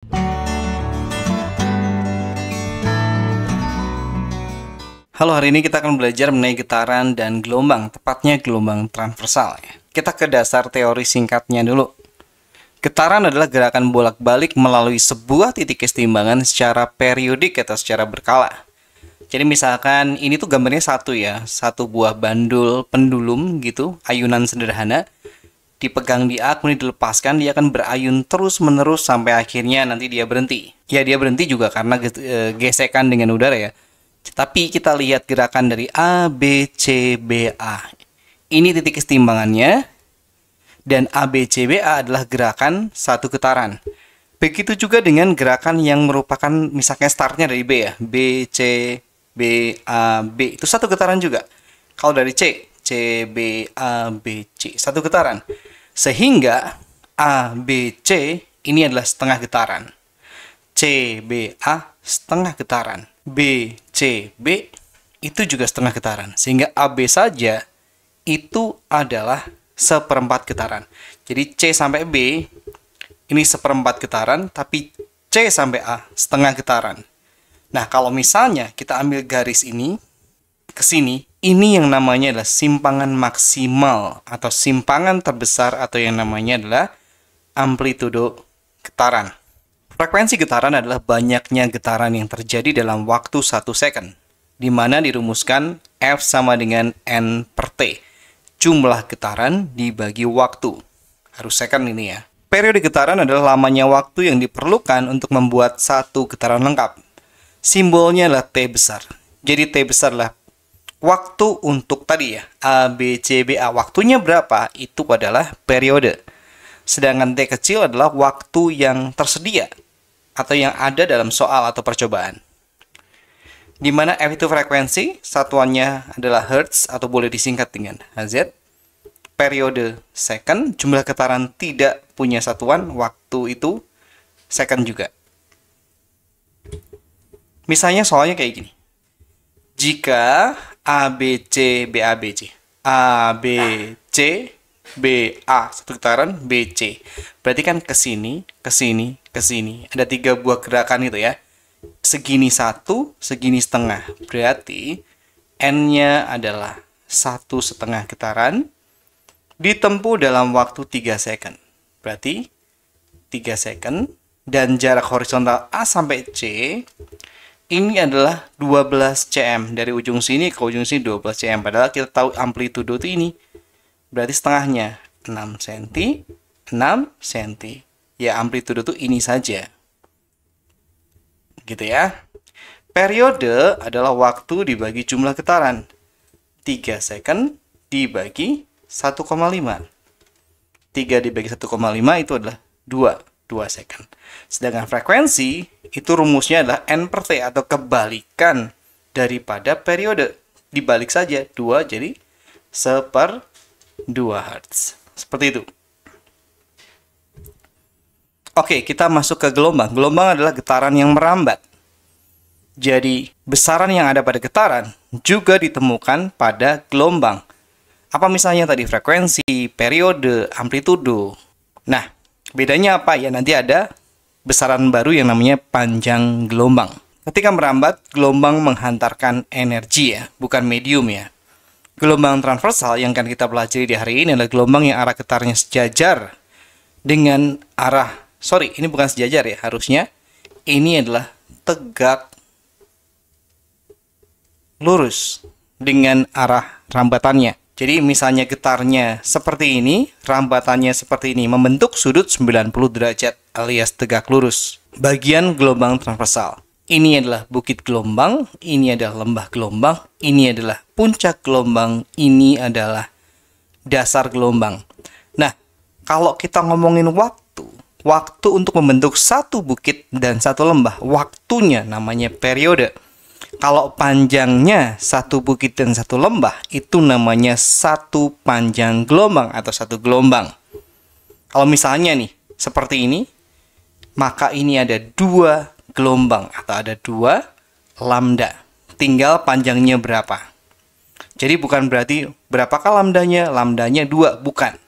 Halo, hari ini kita akan belajar mengenai getaran dan gelombang, tepatnya gelombang transversal. Kita ke dasar teori singkatnya dulu. Getaran adalah gerakan bolak-balik melalui sebuah titik keseimbangan secara periodik atau secara berkala. Jadi misalkan ini tuh gambarnya satu buah bandul pendulum gitu, ayunan sederhana, dipegang di A, kemudian dilepaskan, dia akan berayun terus-menerus sampai akhirnya nanti dia berhenti. Ya, dia berhenti juga karena gesekan dengan udara ya. Tapi kita lihat gerakan dari A, B, C, B, A. Ini titik keseimbangannya. Dan A, B, C, B, A adalah gerakan satu getaran. Begitu juga dengan gerakan yang merupakan misalnya startnya dari B ya. B, C, B, A, B. Itu satu getaran juga. Kalau dari C, C, B, A, B, C. Satu getaran. Sehingga A, B, C ini adalah setengah getaran. C, B, A setengah getaran. B, C, B itu juga setengah getaran. Sehingga AB saja itu adalah seperempat getaran. Jadi C sampai B ini seperempat getaran, tapi C sampai A setengah getaran. Nah, kalau misalnya kita ambil garis ini ke sini, ini yang namanya adalah simpangan maksimal atau simpangan terbesar atau yang namanya adalah amplitudo getaran. Frekuensi getaran adalah banyaknya getaran yang terjadi dalam waktu 1 second, di mana dirumuskan F sama dengan N per T. Jumlah getaran dibagi waktu. Harus second ini ya. Periode getaran adalah lamanya waktu yang diperlukan untuk membuat satu getaran lengkap. Simbolnya adalah T besar. Jadi T besar adalah waktu untuk tadi ya, A, B, C, B, A. Waktunya berapa? Itu adalah periode. Sedangkan T kecil adalah waktu yang tersedia atau yang ada dalam soal atau percobaan. Di mana F itu frekuensi, satuannya adalah Hertz atau boleh disingkat dengan Hz. Periode second, jumlah getaran tidak punya satuan, waktu itu second juga. Misalnya soalnya kayak gini. Jika A, B, C, B, A, B, C. A, B, C, B, A, satu getaran, B, C. Berarti kan ke sini, ke sini, ke sini. Ada 3 buah gerakan itu ya. Segini 1, segini setengah. Berarti N-nya adalah 1,5 getaran ditempuh dalam waktu 3 second. Berarti 3 second. Dan jarak horizontal A sampai C ini adalah 12 cm. Dari ujung sini ke ujung sini 12 cm. Padahal kita tahu amplitudo itu ini. Berarti setengahnya 6 cm, 6 cm. Ya, amplitudo itu ini saja. Gitu ya. Periode adalah waktu dibagi jumlah getaran. 3 second dibagi 1,5. 3 dibagi 1,5 itu adalah 2 second. Sedangkan frekuensi itu rumusnya adalah N per T atau kebalikan daripada periode. Dibalik saja, 2 jadi 1/2 Hz. Seperti itu. Oke, kita masuk ke gelombang. Gelombang adalah getaran yang merambat. Jadi, besaran yang ada pada getaran juga ditemukan pada gelombang. Apa misalnya tadi frekuensi, periode, amplitudo. Nah, bedanya apa? Ya, nanti ada besaran baru yang namanya panjang gelombang. Ketika merambat, gelombang menghantarkan energi ya, bukan medium ya. Gelombang transversal yang akan kita pelajari di hari ini adalah gelombang yang arah getarnya sejajar dengan arah, ini bukan sejajar ya, harusnya ini adalah tegak lurus dengan arah rambatannya. Jadi misalnya getarnya seperti ini, rambatannya seperti ini, membentuk sudut 90 derajat alias tegak lurus. Bagian gelombang transversal. Ini adalah bukit gelombang, ini adalah lembah gelombang, ini adalah puncak gelombang, ini adalah dasar gelombang. Nah, kalau kita ngomongin waktu untuk membentuk satu bukit dan satu lembah, waktunya namanya periode. Kalau panjangnya satu bukit dan satu lembah, itu namanya satu panjang gelombang atau satu gelombang. Kalau misalnya nih, seperti ini, maka ini ada 2 gelombang atau ada 2 lambda. Tinggal panjangnya berapa. Jadi bukan berarti berapakah lambdanya? Lambdanya 2, bukan.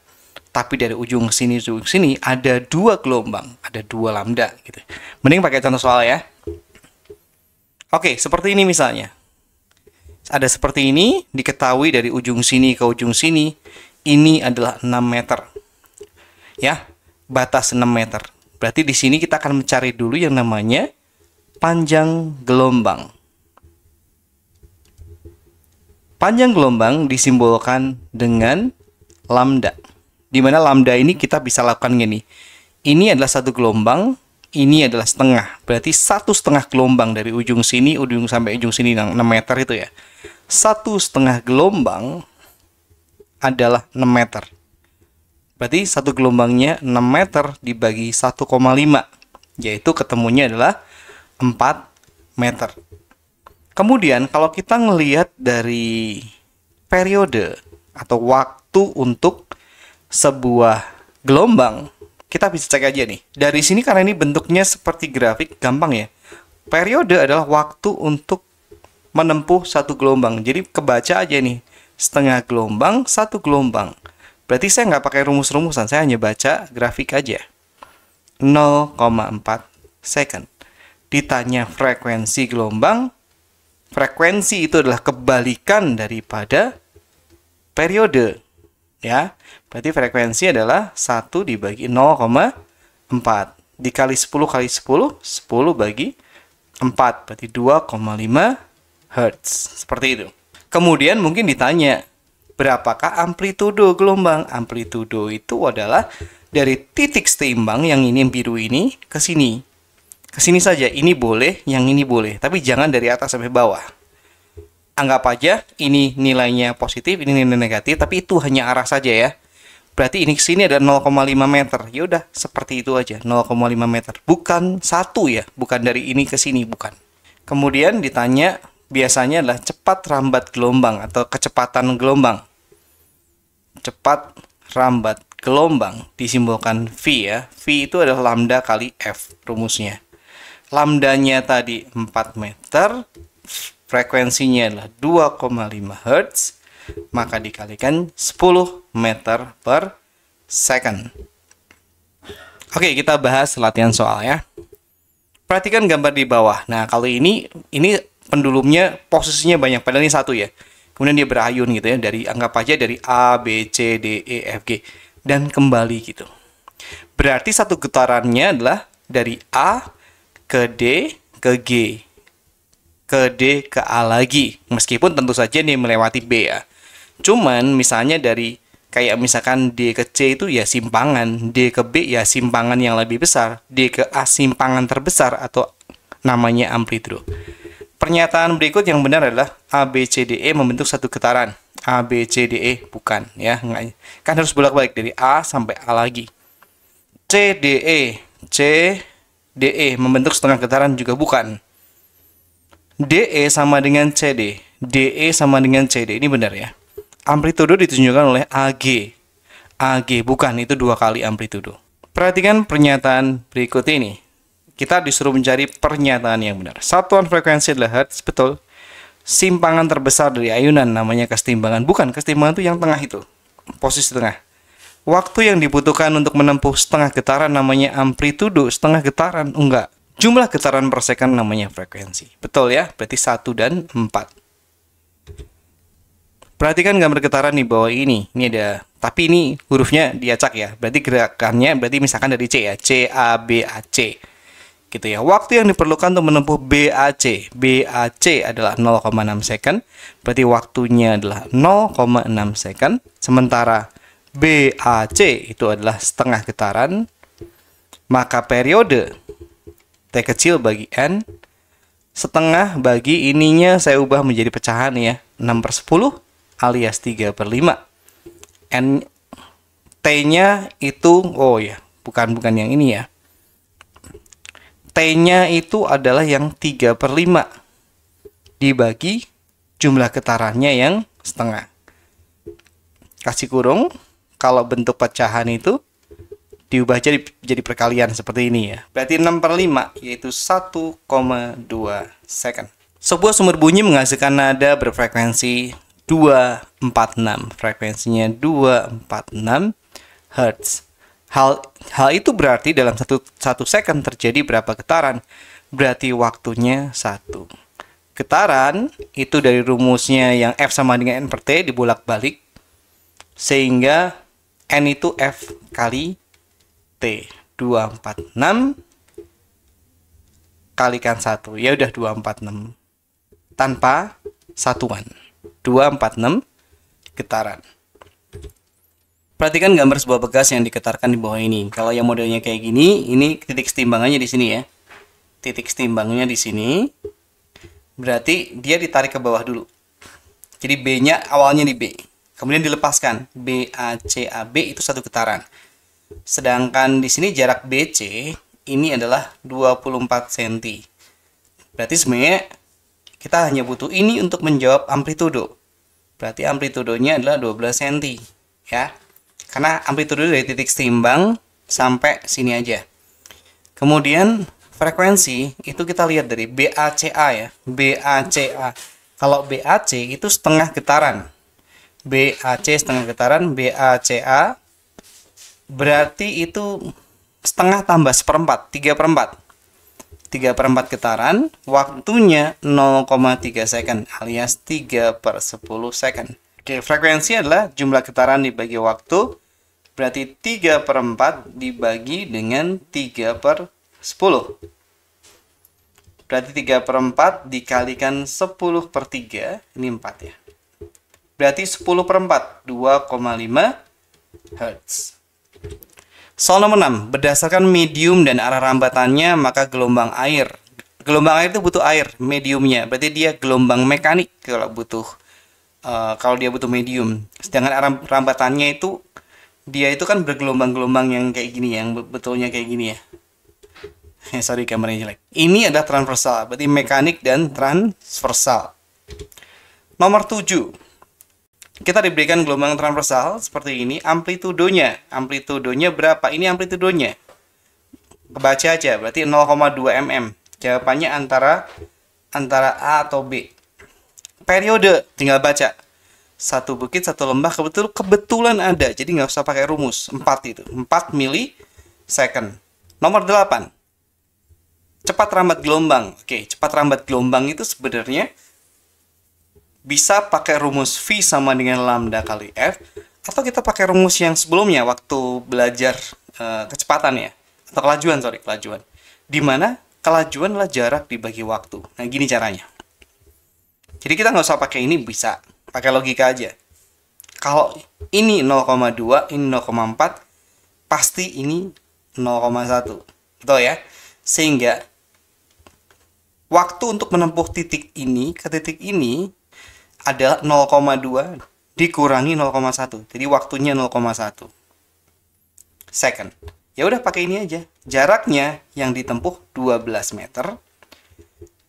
tapi dari ujung ke sini ada 2 gelombang, ada 2 lambda gitu. Mending pakai contoh soal ya. Oke, seperti ini misalnya. Ada seperti ini, diketahui dari ujung sini ke ujung sini, ini adalah 6 meter. Ya, batas 6 meter. Berarti di sini kita akan mencari dulu yang namanya panjang gelombang. Panjang gelombang disimbolkan dengan lambda. Di mana lambda ini kita bisa lakukan gini. Ini adalah satu gelombang, ini adalah setengah. Berarti 1,5 gelombang dari ujung sini, ujung sampai ujung sini 6 meter itu ya. 1,5 gelombang adalah 6 meter. Berarti satu gelombangnya 6 meter dibagi 1,5. Yaitu ketemunya adalah 4 meter. Kemudian kalau kita ngelihat dari periode atau waktu untuk sebuah gelombang, kita bisa cek aja nih. Dari sini karena ini bentuknya seperti grafik, gampang ya. Periode adalah waktu untuk menempuh satu gelombang. Jadi kebaca aja nih. Setengah gelombang, satu gelombang. Berarti saya nggak pakai rumus-rumusan, saya hanya baca grafik aja. 0,4 second. Ditanya frekuensi gelombang, frekuensi itu adalah kebalikan daripada periode. Ya, berarti frekuensi adalah 1 dibagi 0,4 dikali 10 kali 10, 10 bagi 4, berarti 2,5 Hz. Seperti itu. Kemudian mungkin ditanya, berapakah amplitudo gelombang? Amplitudo itu adalah dari titik seimbang yang ini biru ini ke sini. Ke sini saja, ini boleh, yang ini boleh, tapi jangan dari atas sampai bawah. Anggap aja ini nilainya positif, ini nilai negatif, tapi itu hanya arah saja ya. Berarti ini ke sini ada 0,5 meter. Ya udah, seperti itu aja, 0,5 meter. Bukan 1 ya, bukan dari ini ke sini, bukan. Kemudian ditanya, biasanya adalah cepat rambat gelombang atau kecepatan gelombang. Cepat rambat gelombang disimbolkan V ya. V itu adalah lambda kali F rumusnya. Lambdanya tadi 4 meter, frekuensinya adalah 2,5 Hz, maka dikalikan 10 meter per second. Oke, kita bahas latihan soal ya. Perhatikan gambar di bawah. Nah, kalau ini pendulumnya posisinya banyak, padahal ini satu ya. Kemudian dia berayun gitu ya, dari anggap aja dari A, B, C, D, E, F, G dan kembali gitu. Berarti satu getarannya adalah dari A ke D ke G ke D ke A lagi. Meskipun tentu saja nih melewati B ya. Cuman misalnya dari kayak misalkan D ke C itu ya simpangan, D ke B ya simpangan yang lebih besar, D ke A simpangan terbesar atau namanya amplitudo. Pernyataan berikut yang benar adalah A, B, C, D, E membentuk satu getaran. A, B, C, D, E bukan ya. Kan harus bolak-balik dari A sampai A lagi. C, D, E. C, D, E membentuk setengah getaran juga bukan. DE sama dengan CD. DE sama dengan CD. Ini benar ya. Amplitudo ditunjukkan oleh AG. AG bukan, itu 2 kali amplitudo. Perhatikan pernyataan berikut ini. Kita disuruh mencari pernyataan yang benar. Satuan frekuensi adalah Hertz, betul. Simpangan terbesar dari ayunan namanya kesetimbangan. Bukan, kesetimbangan itu yang tengah itu. Posisi tengah. Waktu yang dibutuhkan untuk menempuh setengah getaran namanya amplitudo. Setengah getaran, enggak. Jumlah getaran per second namanya frekuensi. Betul ya? Berarti 1 dan 4. Perhatikan gambar getaran di bawah ini. Ini ada, tapi ini hurufnya diacak ya. Berarti gerakannya berarti misalkan dari C ya. C, A, B, A, C. Gitu ya. Waktu yang diperlukan untuk menempuh BAC. BAC adalah 0,6 second. Berarti waktunya adalah 0,6 second. Sementara BAC itu adalah setengah getaran. Maka periode T kecil bagi N, setengah bagi ininya saya ubah menjadi pecahan ya, 6/10 alias 3/5. N, T-nya itu, oh ya, bukan yang ini ya. T-nya itu adalah yang 3/5 dibagi jumlah getarannya yang setengah. Kasih kurung, kalau bentuk pecahan itu diubah jadi perkalian seperti ini ya. Berarti 6/5 yaitu 1,2 second. Sebuah sumber bunyi menghasilkan nada berfrekuensi 246. Frekuensinya 246 Hz. Hal itu berarti dalam satu second terjadi berapa getaran? Berarti waktunya 1. Getaran itu dari rumusnya yang F sama dengan N per T dibolak-balik, sehingga N itu F kali T. 246 kalikan 1. Ya udah 246. Tanpa satuan. 246 getaran. Perhatikan gambar sebuah bekas yang diketarkan di bawah ini. Kalau yang modelnya kayak gini, ini titik setimbangannya di sini ya. Titik setimbangnya di sini. Berarti dia ditarik ke bawah dulu. Jadi B-nya awalnya di B. Kemudian dilepaskan. BACAB itu 1 getaran. Sedangkan di sini jarak BC ini adalah 24 cm. Berarti sebenarnya kita hanya butuh ini untuk menjawab amplitudo. Berarti amplitudonya adalah 12 cm. Ya. Karena amplitudo dari titik setimbang sampai sini aja. Kemudian frekuensi itu kita lihat dari BACA ya. BACA. Kalau BAC itu setengah getaran. BAC setengah getaran, BACA berarti itu setengah tambah seperempat, 3/4. 3/4 getaran, waktunya 0,3 second alias 3/10 second. Oke, frekuensi adalah jumlah getaran dibagi waktu. Berarti 3/4 dibagi dengan 3/10. Berarti 3/4 dikalikan 10/3. Ini 4 ya. Berarti 10/4. 2,5 Hz. Soal nomor 6. Berdasarkan medium dan arah rambatannya, maka gelombang air. Gelombang air itu butuh air, mediumnya. Berarti dia gelombang mekanik kalau butuh. Kalau dia butuh medium. Sedangkan arah rambatannya itu dia itu kan bergelombang-gelombang yang kayak gini, yang betulnya kayak gini ya. Sorry, gambarnya jelek. Ini adalah transversal, berarti mekanik dan transversal. Nomor 7. Kita diberikan gelombang transversal seperti ini, amplitudonya. Amplitudonya berapa? Ini amplitudonya. Kebaca aja, berarti 0,2 mm. Jawabannya antara A atau B. Periode, tinggal baca. 1 bukit, 1 lembah, kebetulan ada. Jadi nggak usah pakai rumus. 4 itu. 4 milisecond. Nomor 8. Cepat rambat gelombang. Oke, cepat rambat gelombang itu sebenarnya bisa pakai rumus V sama dengan lambda kali F. Atau kita pakai rumus yang sebelumnya waktu belajar kecepatan ya. Atau kelajuan, kelajuan. Dimana kelajuan adalah jarak dibagi waktu. Nah, gini caranya. Jadi kita nggak usah pakai ini, bisa. Pakai logika aja. Kalau ini 0,2, ini 0,4, pasti ini 0,1. Betul ya? Sehingga waktu untuk menempuh titik ini ke titik ini adalah 0,2 dikurangi 0,1. Jadi waktunya 0,1 second. Ya udah pakai ini aja. Jaraknya yang ditempuh 12 meter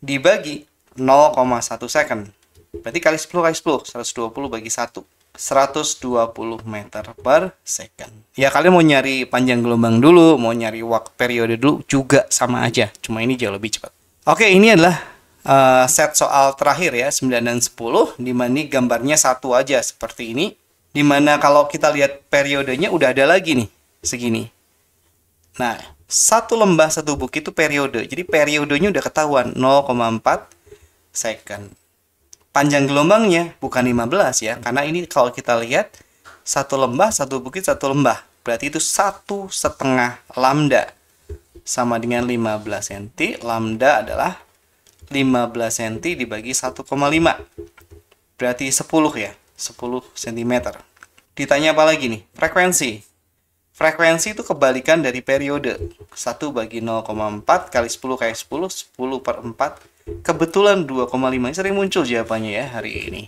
dibagi 0,1 second. Berarti kali 10 kali 10, 120 bagi 1. 120 meter per second. Ya, kalian mau nyari panjang gelombang dulu, mau nyari waktu periode dulu, juga sama aja. Cuma ini jauh lebih cepat. Oke, ini adalah set soal terakhir ya, 9 dan 10. Dimana ini gambarnya satu aja seperti ini. Dimana kalau kita lihat periodenya udah ada lagi nih, segini. Nah, 1 lembah 1 bukit itu periode. Jadi periodenya udah ketahuan, 0,4 second. Panjang gelombangnya bukan 15 ya, karena ini kalau kita lihat 1 lembah, 1 bukit, 1 lembah. Berarti itu 1,5 lambda. Sama dengan 15 cm. Lambda adalah 15 cm dibagi 1,5. Berarti 10 ya, 10 cm. Ditanya apa lagi nih? Frekuensi. Frekuensi itu kebalikan dari periode. 1 bagi 0,4 kali 10 kali 10, 10/4. Kebetulan 2,5. Sering muncul jawabannya ya hari ini.